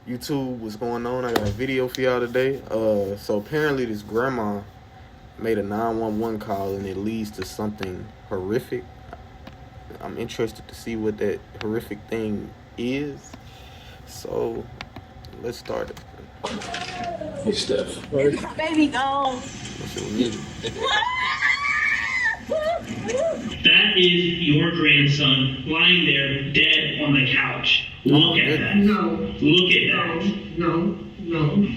YouTube, what's going on? I got a video for y'all today. So apparently this grandma made a 911 call and it leads to something horrific. I'm interested to see what that horrific thing is. So let's start it. Hey, Steph. Baby gone. That is your grandson lying there dead on the couch. Look at that. No. Look at that. No.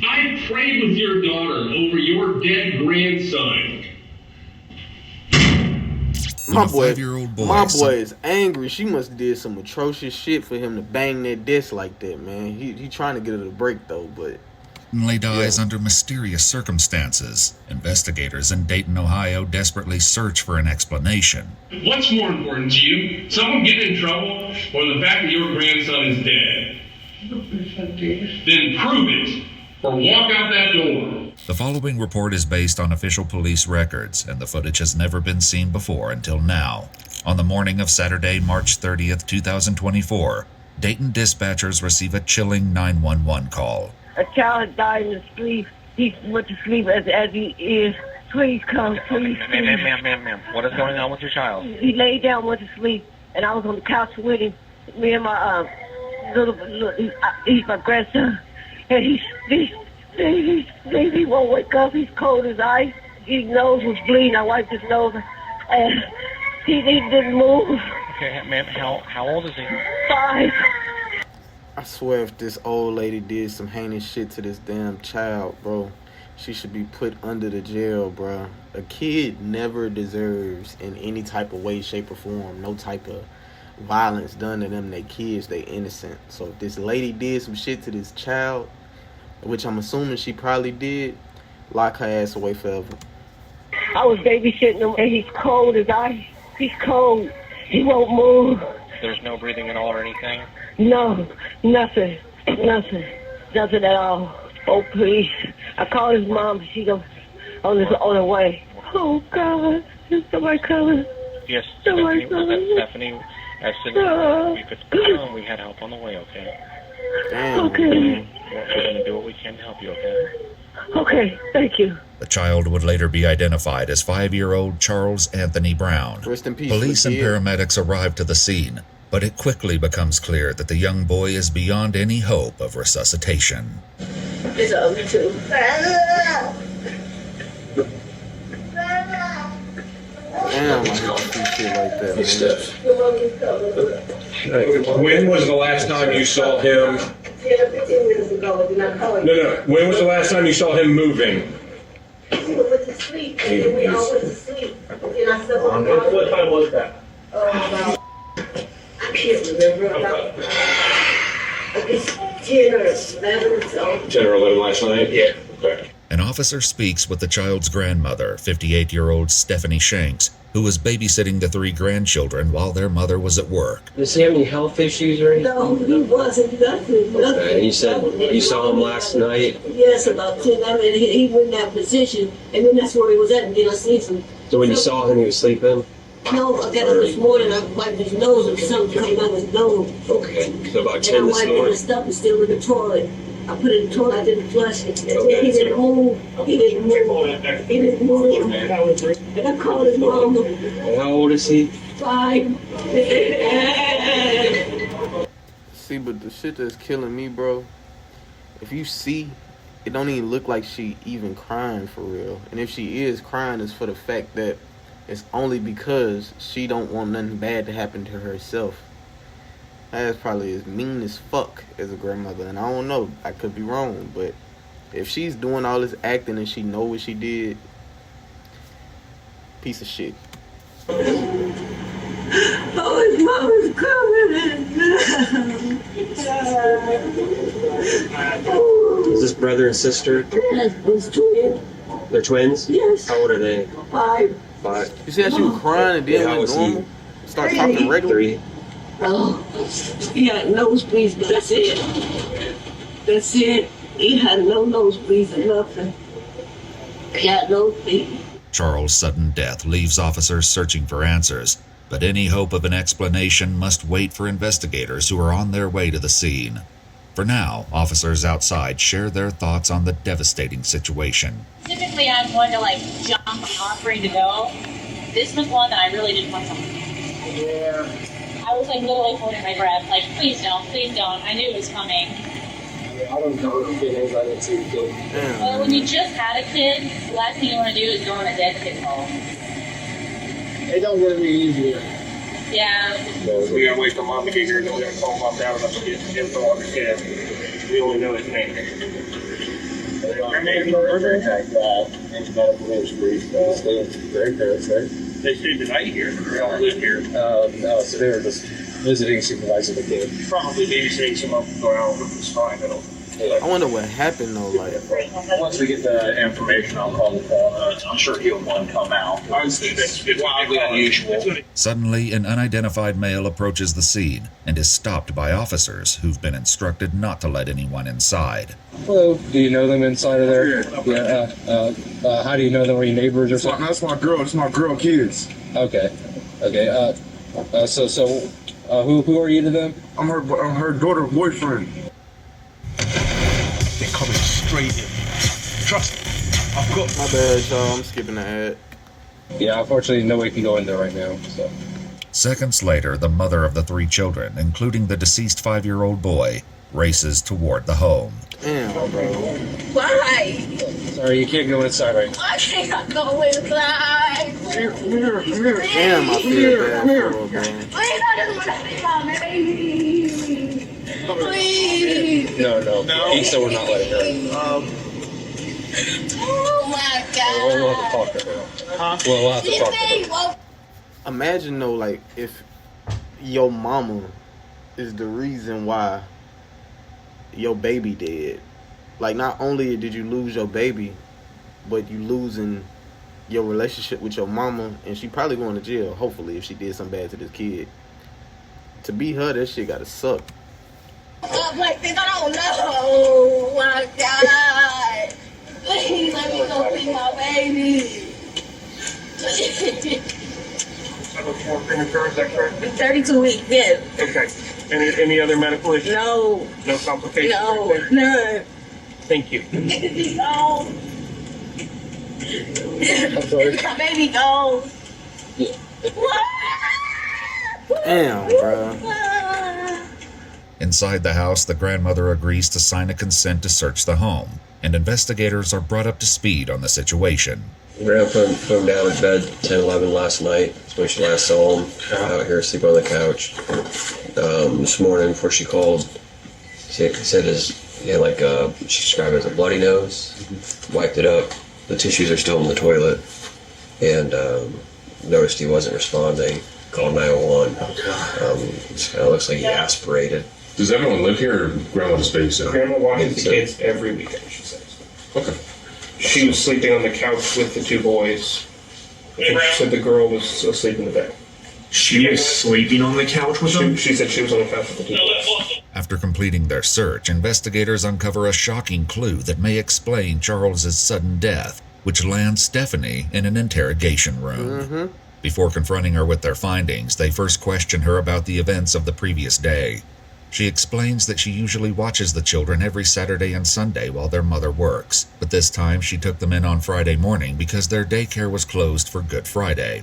I prayed with your daughter over your dead grandson. My boy is angry. She must have did some atrocious shit for him to bang that desk like that, man. He trying to get her to break though, but dies under mysterious circumstances. Investigators in Dayton, Ohio desperately search for an explanation. What's more important to you? Someone getting in trouble or the fact that your grandson is dead? Then prove it or walk out that door. The following report is based on official police records, and the footage has never been seen before until now. On the morning of Saturday, March 30th, 2024, Dayton dispatchers receive a chilling 911 call. A child had died in his sleep. He went to sleep as he is. Please come, please. Ma'am. What is going on with your child? He laid down, went to sleep, and I was on the couch with him. Me and my he's my grandson, and he won't wake up. He's cold as ice. His nose was bleeding. I wiped his nose, and he didn't move. Okay, ma'am. How old is he? 5. I swear if this old lady did some heinous shit to this damn child, bro, she should be put under the jail, bro. A kid never deserves in any type of way, shape, or form no type of violence done to them. They kids, they innocent. So if this lady did some shit to this child, which I'm assuming she probably did, lock her ass away forever. I was babysitting him, and he's cold as ice. He's cold. He won't move. There's no breathing at all or anything? No, nothing at all. Oh, please. I called his mom. She's on her way. Oh, God. Is somebody coming? Yes, Somebody Stephanie. Was coming? that Stephanie? As soon as we could, we had help on the way, okay? Damn, Okay. man. We're going to do what we can to help you, okay? Okay, thank you. The child would later be identified as 5-year-old Charles Anthony Brown. Rest in peace. Police and kid. paramedics arrive to the scene, but it quickly becomes clear that the young boy is beyond any hope of resuscitation. It's over too. Damn, I hate to see shit like that, Hey, man. Steph. When was the last time you saw him? 15 minutes ago, did not call you. No. When was the last time you saw him moving? We went to sleep, and then we all went to sleep. And then I slept on the couch. What time was that? About, I can't remember, about, I guess 10 or 11 or so. 10 or 11 last night? Yeah. Okay. An officer speaks with the child's grandmother, 58-year-old Stephanie Shanks, who was babysitting the 3 grandchildren while their mother was at work. Does he have any health issues or anything? No, he wasn't, nothing. Okay, and you said you saw him last night? Yes, about 10. I mean, he was in that position, and then that's where he was at, and then I seen some. So when you saw him, he was sleeping? No, I got up this morning, I wiped his nose, and something came out of his nose. Okay, so about And 10 I this wiped it, morning? the stuff is still in the toilet. I put it in the toilet, I didn't flush it. And he didn't move. He didn't move. And I called his mom. And how old is he? 5. See, but the shit that's killing me, bro, if you see, it don't even look like she even crying for real. And if she is crying, it's for the fact that it's only because she don't want nothing bad to happen to herself. That's probably as mean as fuck as a grandmother, and I don't know, I could be wrong, but if she's doing all this acting and she know what she did, piece of shit. Oh, his mom is coming. Is this brother and sister? His twin. They're twins? Yes. How old are they? 5. 5? You see how she was crying and then Yeah, how went was normal? Start talking regular? 3? Oh, he had nosebleeds, but that's it. That's it. He had no nosebleeds or nothing. He had nosebleeds. Charles' sudden death leaves officers searching for answers, but any hope of an explanation must wait for investigators who are on their way to the scene. For now, officers outside share their thoughts on the devastating situation. Typically, I'm one to jump off, ready to go. This was one that I really didn't want to. Yeah. I was literally holding my breath, please don't, please don't. I knew it was coming. I don't know if it is. I didn't see the kid. Well, when you just had a kid, the last thing you want to do is go on a dead kid home. It don't get any easier. Yeah. So we gotta wait for mom to get here, and then we're gonna call mom down and get info on the kid. We only know his name. Her name is Medical history. Grandparents, right? They stayed the night here. They don't live here. No, so they were just visiting, supervising the kid. Probably babysitting some of them go out, which is fine. I wonder what happened though. Once we get the information, I'll call the coroner. I'm sure he'll one come out. It's wildly unusual. Suddenly, an unidentified male approaches the scene and is stopped by officers who've been instructed not to let anyone inside. Hello, do you know them inside of there? Yeah. How do you know them? Are you neighbors or something? That's my girl. It's my girl kids. Okay. Who are you to them? I'm her daughter boyfriend. They're coming straight in. Trust me. I've got... My bad, y'all. I'm skipping the ad. Yeah, unfortunately, nobody can go in there right now, so. Seconds later, the mother of the 3 children, including the deceased 5-year-old boy, races toward the home. Damn, bro. Why? Sorry, you can't go inside right now. Why can't I go inside? Damn, I feel bad for her, bro. Please, I just want to see my baby. Please. No. He said we're not letting her. Oh my God. We'll have to talk to her. We'll have to talk to her. Imagine though, if your mama is the reason why your baby dead. Not only did you lose your baby, but you losing your relationship with your mama, and she probably going to jail, hopefully, if she did something bad to this kid. To be her, that shit gotta suck. I don't know. Oh my God. Please let me go see my baby. 32 weeks, yes. Okay. Any other medical issues? No. No complications? No, none. Thank you. No. I'm sorry. My baby gone. Damn, bro. Inside the house, the grandmother agrees to sign a consent to search the home, and investigators are brought up to speed on the situation. Grandpa put him down in bed 10-11 last night. That's when she last saw him out here asleep on the couch. This morning before she called, she said he had she described it as a bloody nose. Wiped it up. The tissues are still in the toilet. And noticed he wasn't responding. Called 911. It kind of looks like he aspirated. Does everyone live here, or Grandma just babysit? Grandma watches the kids every weekend, she says. Okay. She was sleeping on the couch with the 2 boys. I think she said the girl was asleep in the bed. She was sleeping on the couch with them? She said she was on the couch with the 2 boys. After completing their search, investigators uncover a shocking clue that may explain Charles's sudden death, which lands Stephanie in an interrogation room. Mm-hmm. Before confronting her with their findings, they first question her about the events of the previous day. She explains that she usually watches the children every Saturday and Sunday while their mother works, but this time she took them in on Friday morning because their daycare was closed for Good Friday.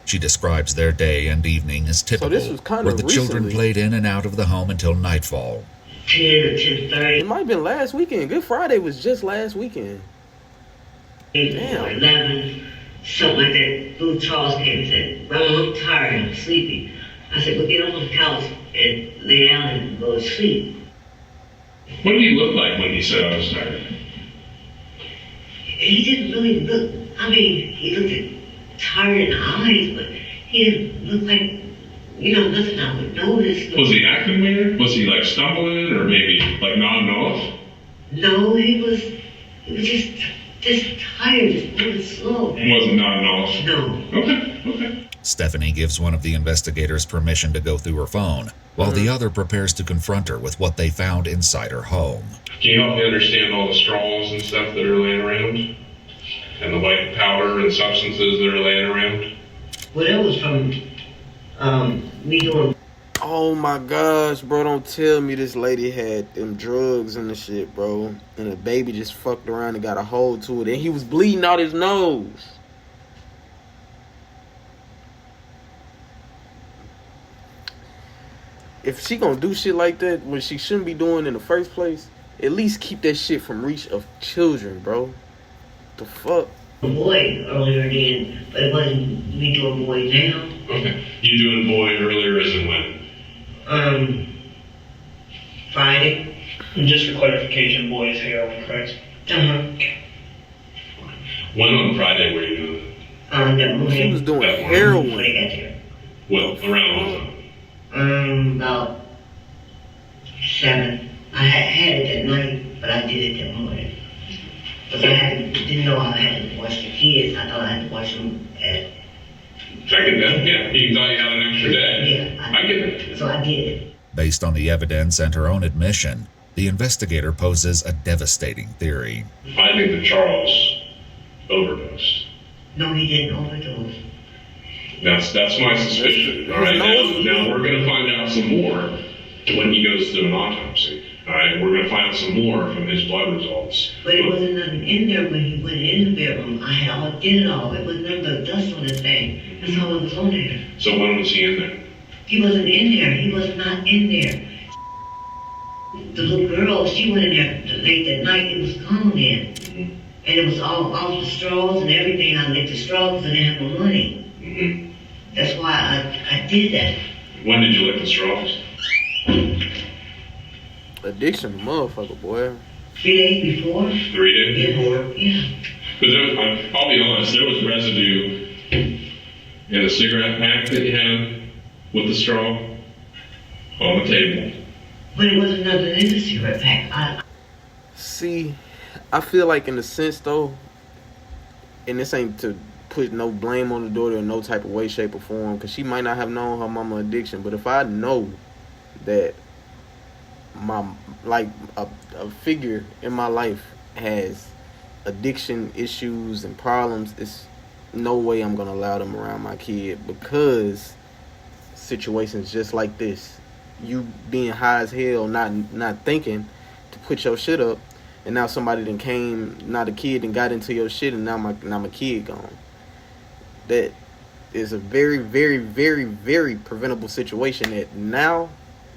She describes their day and evening as typical, where the children played in and out of the home until nightfall. 10 or 10:30. It might have been last weekend. Good Friday was just last weekend. Damn. 11, something like that. Little Charles came and said, "Mama, I'm tired, I'm sleepy." I said, "Well, get on the couch and lay down and go to sleep." What did he look like when you said I was tired? He didn't really look, he looked tired in the eyes, but he didn't look like, nothing I would notice. Was he acting weird? Was he stumbling or maybe nodding off? No, he was just tired, just moving slow. He wasn't nodding off? No. Okay. Stephanie gives one of the investigators permission to go through her phone, while the other prepares to confront her with what they found inside her home. Can you help me understand all the straws and stuff that are laying around? And the white powder and substances that are laying around? Well, that was from me doing... Oh, Oh my gosh, bro, don't tell me this lady had them drugs and the shit, bro. And the baby just fucked around and got a hold to it. And he was bleeding out his nose. If she gonna do shit like that when she shouldn't be doing in the first place, at least keep that shit from reach of children, bro. The fuck? A boy earlier then, but it wasn't me doing boy now. Okay. You doing boy earlier as in when? Friday. And just for clarification, boy is heroin, correct? When on Friday were you doing That morning. She was doing When I heroin. got there. Well, around what time? About 7. I had it that night, but I did it that morning. Because I didn't know I had to watch the kids. I thought I had to watch them at... Second then? Yeah. You thought you had an extra day. Yeah. I get it. So I did it. Based on the evidence and her own admission, the investigator poses a devastating theory. I think that Charles overdosed. No, he didn't overdose. That's my suspicion. All right, now we're going to find out some more when he goes through an autopsy. All right, we're going to find out some more from his blood results. But it wasn't nothing in there when he went in the bedroom. I had all did it all. It was nothing but dust on the thing. That's all that was on there. So when was he in there? He wasn't in there. He was not in there. The little girl, she went in there late that night. It was gone in. Mm-hmm. And it was all the straws and everything. I licked the straws and I didn't have no money. Mm-hmm. That's why I did that. When did you lick the straws? Addiction, motherfucker, boy. 3 days before. 3 days before? Yeah. Because I'll be honest, there was residue in the cigarette pack that you had with the straw on the table. But it wasn't nothing in the cigarette pack. See, I feel like in a sense though, and this ain't to put no blame on the daughter in no type of way, shape, or form, because she might not have known her mama addiction, but if I know that a figure in my life has addiction issues and problems, it's no way I'm gonna allow them around my kid, because situations just like this, you being high as hell, not thinking to put your shit up, and now somebody then came, now the kid then got into your shit, and now my kid gone. That is a very, very, very, very preventable situation that now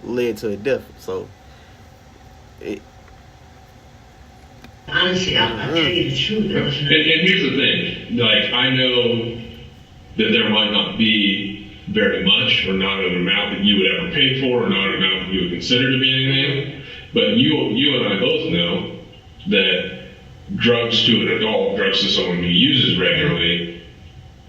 led to a death. So honestly, I'll tell you the truth. And here's the thing, like, I know that there might not be very much or not an amount that you would ever pay for or not an amount that you would consider to be anything, but you and I both know that drugs to an adult, drugs to someone who uses regularly,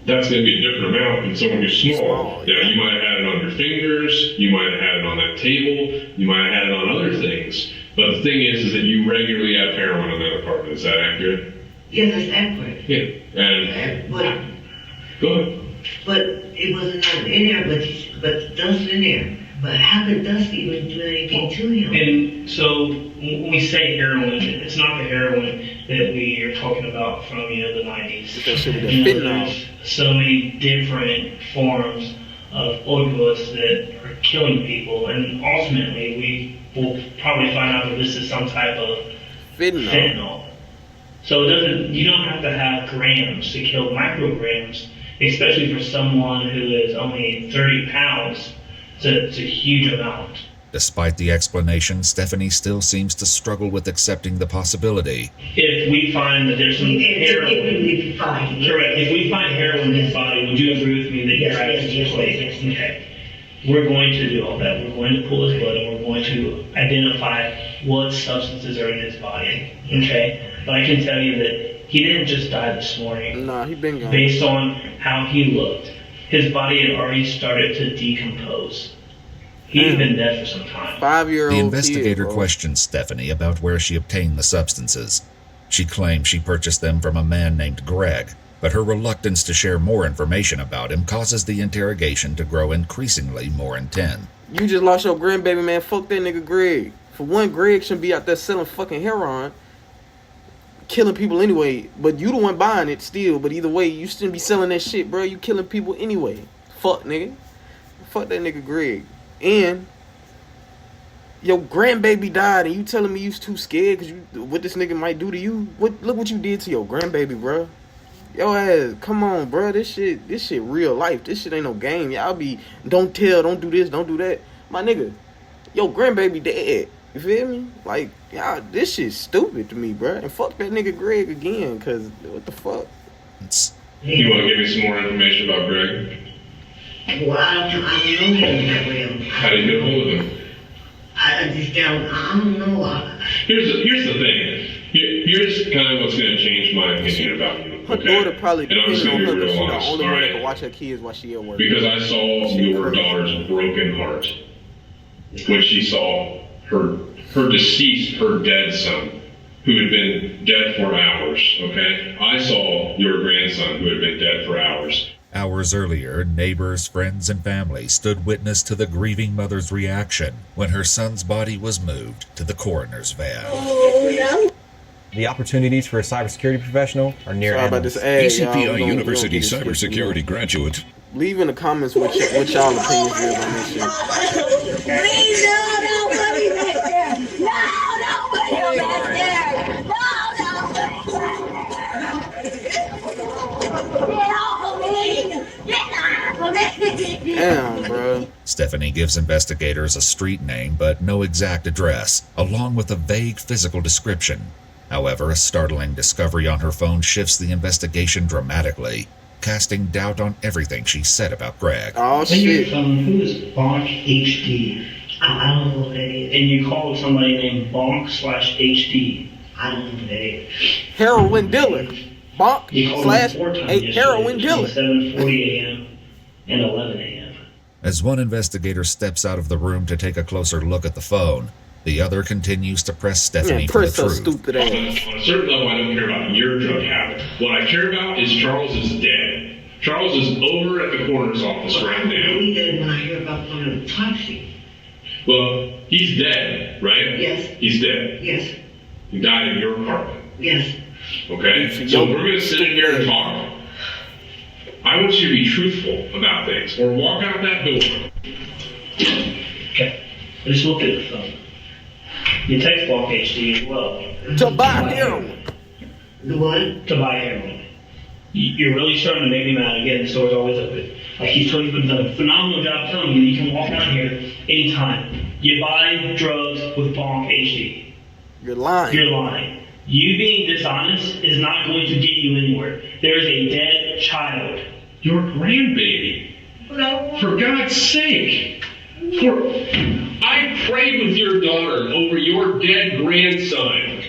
that's going to be a different amount than someone who's small. Yeah, you might have had it on your fingers, you might have had it on that table, you might have had it on other things. But the thing is that you regularly have heroin in that apartment. Is that accurate? Yeah, that's accurate. Yeah. And go ahead. But it wasn't nothing in there, but dust in there. But how could dust even do anything to him? And so when we say heroin, it's not the heroin that we are talking about from, the 90s. There's so many different forms of opioids that are killing people, and ultimately we will probably find out that this is some type of fentanyl. So you don't have to have grams to kill micrograms, especially for someone who is only 30 pounds. It's a huge amount. Despite the explanation, Stephanie still seems to struggle with accepting the possibility. If we find that there's some heroin, correct. If we find heroin in his body, would you agree with me that you're actually yes. Okay. We're going to do all that. We're going to pull his blood and we're going to identify what substances are in his body. Okay. But I can tell you that he didn't just die this morning. Nah, he been gone. Based on how he looked, his body had already started to decompose. He'd been dead for some time. 5-year-old The investigator kid, questioned Stephanie about where she obtained the substances. She claimed she purchased them from a man named Greg, but her reluctance to share more information about him causes the interrogation to grow increasingly more intense. You just lost your grandbaby, man. Fuck that nigga Greg. For one, Greg shouldn't be out there selling fucking heroin, killing people anyway. But you the one buying it still. But either way, you shouldn't be selling that shit, bro. You killing people anyway. Fuck, nigga. Fuck that nigga Greg. And your grandbaby died, and you telling me you was too scared because what this nigga might do to you? Look what you did to your grandbaby, bro. Yo ass, come on, bro. This shit real life. This shit ain't no game. Y'all be, don't tell, don't do this, don't do that. My nigga, your grandbaby dead. You feel me? Like, y'all, this shit's stupid to me, bro. And fuck that nigga Greg again, because what the fuck? You want to give me some more information about Greg? Well, I don't know him that well. How did you get hold of him? I just don't know. Here's the thing. Here's kind of what's going to change my opinion about you. Her daughter probably depends on her because she's the only one that can watch her kids while she at work. Because I saw your daughter's broken heart when she saw her deceased, her dead son, who had been dead for hours, okay? I saw your grandson who had been dead for hours. Hours earlier, neighbors, friends, and family stood witness to the grieving mother's reaction when her son's body was moved to the coroner's van. The opportunities for a cybersecurity professional are near endless. ACPI University cybersecurity graduate. Leave in the comments what y'all opinions is on this shit. Please, no, put me back there. No, don't put him back there. Damn, bro. Stephanie gives investigators a street name but no exact address, along with a vague physical description. However, a startling discovery on her phone shifts the investigation dramatically, casting doubt on everything she said about Greg. Oh, shit. Who is Bonk HD? I don't know who that is. And you called somebody named Bonk/HD. I don't know who that is. Heroin dealer. Bonk / heroin dealer. 7:40 a.m. and 11 a.m. As one investigator steps out of the room to take a closer look at the phone, the other continues to press Stephanie for the truth. Stupid ass. On a certain level, I don't care about your drug habit. What I care about is Charles is dead. Charles is over at the coroner's office right now. We did when I hear about one of the toxic. Well, he's dead, right? Yes. He's dead. Yes. He died in your apartment. Yes. Okay? So we're going to sit in here and talk. I want you to be truthful about things, or walk out that door. Okay. I just looked at the phone. You text Bonk HD as well. To buy heroin. The what? To buy heroin. You're really starting to make me mad again. The store's always open. Like he's done a phenomenal job telling you you can walk out here anytime. You buy drugs with Bonk HD. You're lying. You're lying. You being dishonest is not going to get you anywhere. There's a dead child. Your grandbaby. No. For God's sake. I prayed with your daughter over your dead grandson.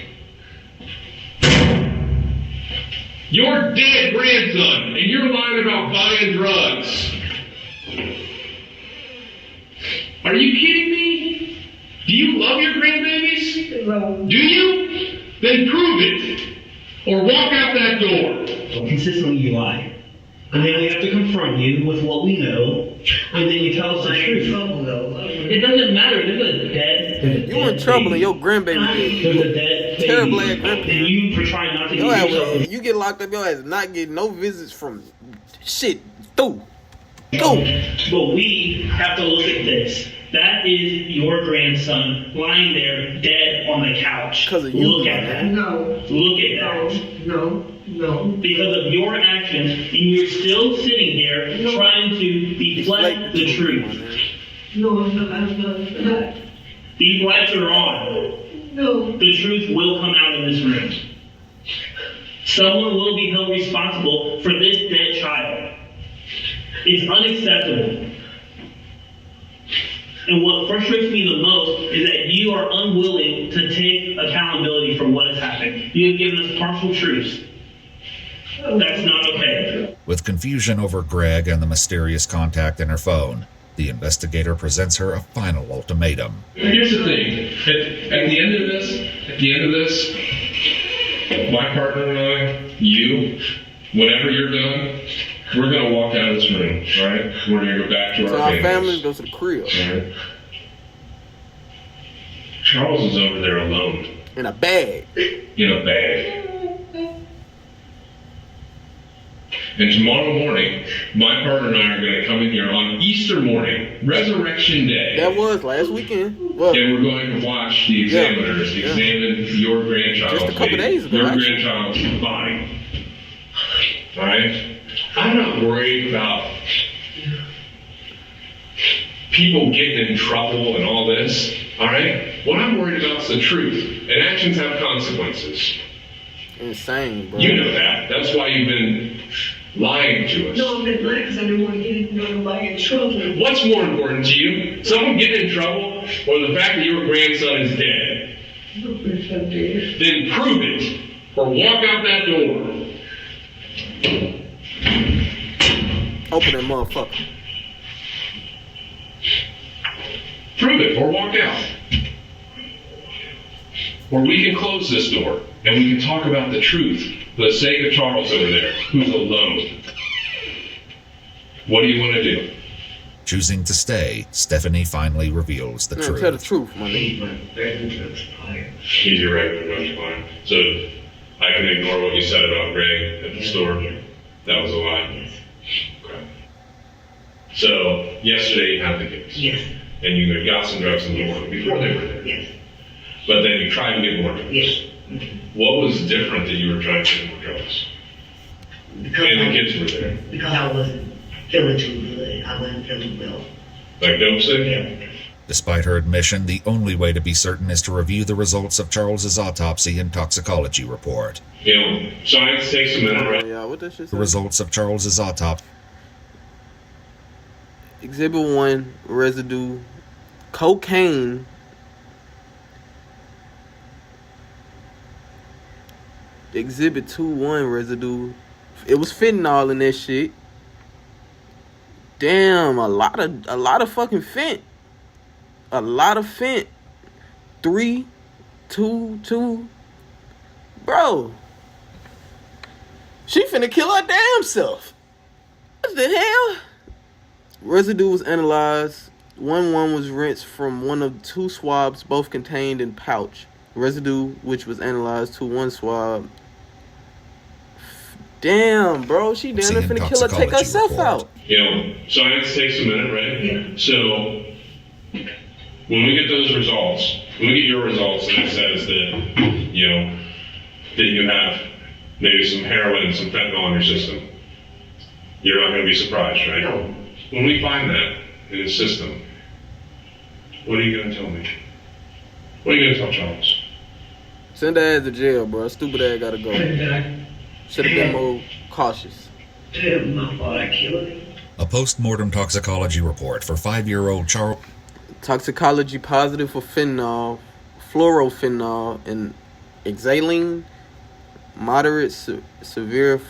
Your dead grandson, and you're lying about buying drugs. Are you kidding me? Do you love your grandbabies? No. Do you? Then prove it. Or walk out that door. So consistently you lie. And then we have to confront you with what we know, and then you tell us the truth. It doesn't matter. There's a dead. You in trouble and your grandbaby dead. There's a dead. Terrible ass grandbaby. And you for trying not to get yourself. You get locked up, your ass not getting no visits from shit. Go. But we have to look at this. That is your grandson lying there dead on the couch. Because of you. Look at that. No. Look at that. No. Because of your actions, and you're still sitting there trying to deflect the truth. No, I'm not. These lights are on. No. The truth will come out in this room. Someone will be held responsible for this dead child. It's unacceptable. And what frustrates me the most is that you are unwilling to take accountability for what has happened. You have given us partial truths. That's not okay. With confusion over Greg and the mysterious contact in her phone, the investigator presents her a final ultimatum. Here's the thing. At the end of this, my partner and I, you, whenever you're done, we're going to walk out of this room, all right? We're going to go back to our families, go to the crib. All right? Charles is over there alone. In a bag. In a bag. And tomorrow morning, my partner and I are going to come in here on Easter morning, Resurrection Day. That was last weekend. Well, and we're going to watch the examiners examine your grandchild's just a couple days ago, your grandchild's body. All right? I'm not worried about people getting in trouble and all this. All right? What I'm worried about is the truth. And actions have consequences. Insane, bro. You know that. That's why you've been lying to us. No, I've been lying because I didn't want to get nobody in trouble. What's more important to you? Someone getting in trouble or the fact that your grandson is dead? My grandson dead. Then prove it or walk out that door. Open that motherfucker. Prove it or walk out. Or we can close this door and we can talk about the truth for the sake of Charles over there, who's alone. What do you want to do? Choosing to stay, Stephanie finally reveals the truth. Tell the truth, my nigga. He's your regular drug supplier. So I can ignore what you said about Greg at the store. That was a lie. Okay. So yesterday you had the case. Yes. And you got some drugs in the morning before they were there. Yes. But then you tried to get more drugs. Yes. What was different that you were trying to get more drugs? Because and the kids were there. Because I wasn't feeling too good. I wasn't feeling well. Like dope sick? Yeah. Despite her admission, the only way to be certain is to review the results of Charles's autopsy and toxicology report. You know, science takes a minute, right? Yeah, what that shit The say? results of Charles's autopsy. Exhibit 1, residue, cocaine, Exhibit 2-1 residue. It was fentanyl in that shit. Damn, a lot of fucking fent. A lot of fent. 3, 2, 2. Bro. She finna kill her damn self. What the hell? Residue was analyzed. 1-1 was rinsed from one of 2 swabs, both contained in pouch. Residue, which was analyzed to 1 swab. Damn, bro, she damn near finna kill her, take herself out. You know, science takes a minute, right? Yeah. So when we get those results, when we get your results, and it says that, you know, that you have maybe some heroin and some fentanyl in your system, you're not going to be surprised, right? No. When we find that in the system, what are you going to tell me? What are you going to tell Charles? Send her ass to jail, bro. Stupid ass gotta go. Should have been more cautious. My fault, I killed him. A post-mortem toxicology report for 5-year-old Charles. Toxicology positive for fentanyl, fluorophenol, and xylene. Moderate severe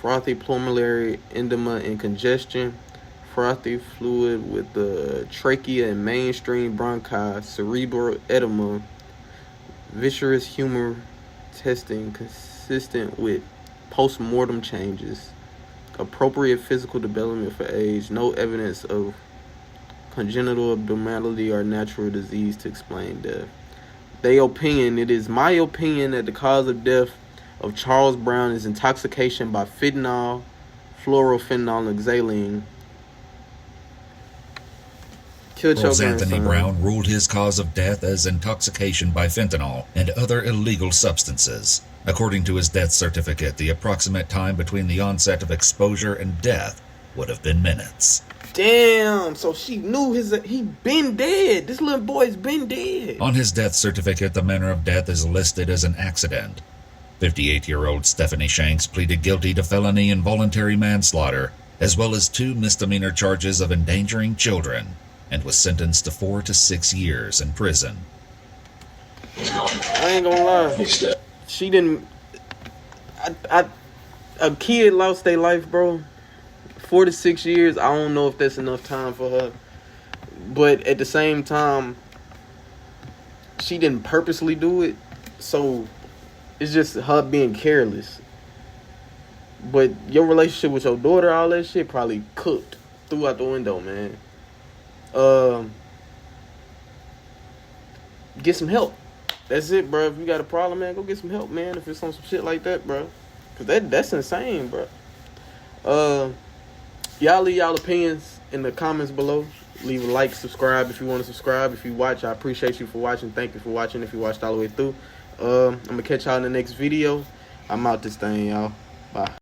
frothy pulmonary edema and congestion. Frothy fluid with the trachea and mainstream bronchi. Cerebral edema. Viscerous humor testing consistent with post-mortem changes. Appropriate physical development for age. No evidence of congenital abnormality or natural disease to explain death. It is my opinion that the cause of death of Charles Brown is intoxication by fentanyl, fluorophenol, and xylene. Charles Anthony Brown ruled his cause of death as intoxication by fentanyl and other illegal substances. According to his death certificate, the approximate time between the onset of exposure and death would have been minutes. Damn, so she knew he been dead. This little boy's been dead. On his death certificate, the manner of death is listed as an accident. 58-year-old Stephanie Shanks pleaded guilty to felony involuntary manslaughter, as well as 2 misdemeanor charges of endangering children, and was sentenced to 4 to 6 years in prison. I ain't gonna lie. She didn't. A kid lost their life, bro. 4 to 6 years. I don't know if that's enough time for her. But at the same time, she didn't purposely do it. So it's just her being careless. But your relationship with your daughter, all that shit probably cooked. Threw out the window, man. Get some help. That's it, bro. If you got a problem, man, go get some help, man. If it's on some shit like that, bro. Cause that's insane, bro. Y'all leave y'all opinions in the comments below. Leave a like, subscribe if you want to subscribe. If you watch, I appreciate you for watching. Thank you for watching if you watched all the way through. I'm going to catch y'all in the next video. I'm out this thing, y'all. Bye.